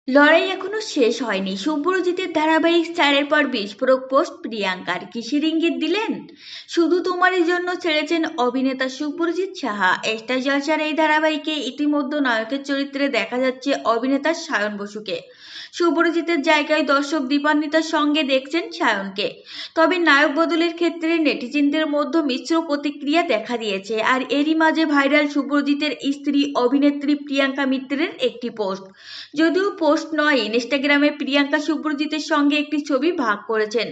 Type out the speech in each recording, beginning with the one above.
লড়াই এখনো শেষ হয়নি। শুভ্রজিতের ধারাবাহিক 4-এর পর বিস্ফোরক পোস্ট প্রিয়াঙ্কার। কিসের ইঙ্গিত দিলেন? শুধু তোমারই জন্য ছেড়েছেন অভিনেতা শুভ্রজিৎ সাহা। স্টার জলসার এই ধারাবাহিকে ইতিমধ্যে নায়কের চরিত্রে দেখা যাচ্ছে অভিনেতা সায়ন বসুকে। শুভ্রজিতের জায়গায় দর্শক দীপান্বিতার সঙ্গে দেখছেন সায়নকে। তবে নায়ক বদলের ক্ষেত্রে নেটিজেনদের মধ্যে মিশ্র প্রতিক্রিয়া দেখা দিয়েছে। আর এরই মাঝে ভাইরাল শুভ্রজিতের স্ত্রী অভিনেত্রী প্রিয়াঙ্কা মিত্রের একটি পোস্ট। যদিও পোস্ট নয়, ইনস্টাগ্রামে প্রিয়াঙ্কা শুভ্রজিতের সঙ্গে একটি ছবি ভাগ করেছেন,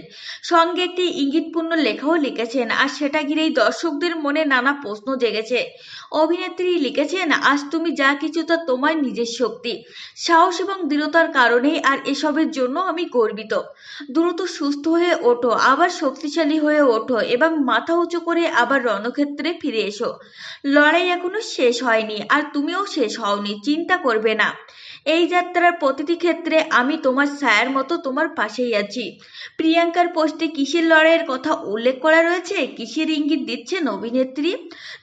সঙ্গে একটি ইঙ্গিতপূর্ণ লেখাও লিখেছেন। আর সেটা ঘিরেই দর্শকদের মনে নানা প্রশ্ন জেগেছে। অভিনেত্রী লিখেছেন, আজ তুমি যা কিছু তা তোমার নিজের শক্তি, সাহস এবং দৃঢ়তার কারণেই, আর এসবের জন্য আমি গর্বিত। দ্রুত সুস্থ হয়ে ওঠো, আবার শক্তিশালী হয়ে ওঠো এবং মাথা উঁচু করে আবার রণক্ষেত্রে ফিরে এসো। লড়াই এখনো শেষ হয়নি, আর তুমিও শেষ হওনি, চিন্তা করবে না। এই যাত্রার প্রতিটি ক্ষেত্রে আমি তোমার ছায়ার মতো তোমার পাশেই আছি। প্রিয়াঙ্কার পোস্টে কিসের লড়াইয়ের কথা উল্লেখ করা রয়েছে, কিসের ইঙ্গিত দিচ্ছেন অভিনেত্রী,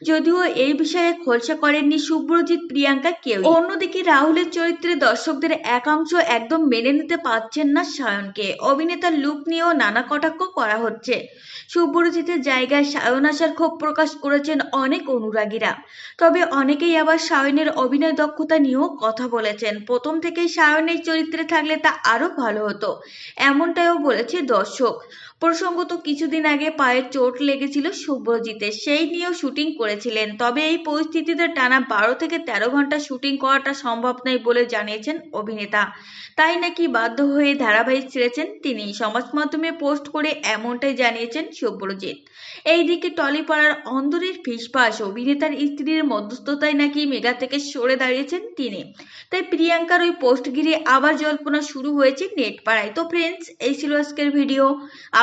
যদিও এই বিষয়ে খোলসা করেননি শুভ্রজিৎ প্রিয়াঙ্কা কেউ। অন্যদিকে রাহুলের চরিত্রে দর্শকদের একাংশ একদম মেনে নিতে পারছেন না সায়নকে। অভিনেতার লুক নিয়েও নানা কটাক্ষ করা হচ্ছে। শুভ্রজিতের জায়গায় সায়ন আসার ক্ষোভ প্রকাশ করেছেন অনেক অনুরাগীরা। তবে অনেকেই আবার সায়নের অভিনয় দক্ষতা নিয়েও কথা বলেছেন। প্রথম থেকেই সায়নের চরিত্রে থাকলে তা আরো ভালো হতো, এমনটাও বলেছে দর্শক। প্রসঙ্গত, কিছুদিন আগে পায়ের চোট লেগেছিল শুভ্রজিতের, সেই নিয়েও শুটিং করেছিলেন। তবে এই পরিস্থিতিতে টানা 12 থেকে 13 ঘন্টা শুটিং করাটা সম্ভব নয় বলে জানিয়েছেন অভিনেতা। তাই নাকি বাধ্য হয়ে ধারাবাহিক ছেড়েছেন তিনি। সমাজ মাধ্যমে পোস্ট করে এমনটাই জানিয়েছেন শুভ্রজিৎ। এইদিকে টলিপাড়ার অন্দরের ফিসফাস, অভিনেতার স্ত্রীর মধ্যস্থতায় নাকি মেগা থেকে সরে দাঁড়িয়েছেন তিনি। তাই প্রিয়াঙ্কার ওই পোস্ট ঘিরে আবার জল্পনা শুরু হয়েছে নেট পাড়ায়। তো ফ্রেন্ডস, এই ছিল আজকের ভিডিও।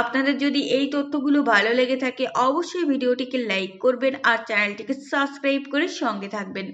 আপনাদের যদি এই তথ্যগুলো ভালো লেগে থাকে অবশ্যই ভিডিওটিকে লাইক করবেন আর চ্যানেলটিকে সাবস্ক্রাইব করে সঙ্গে থাকবেন।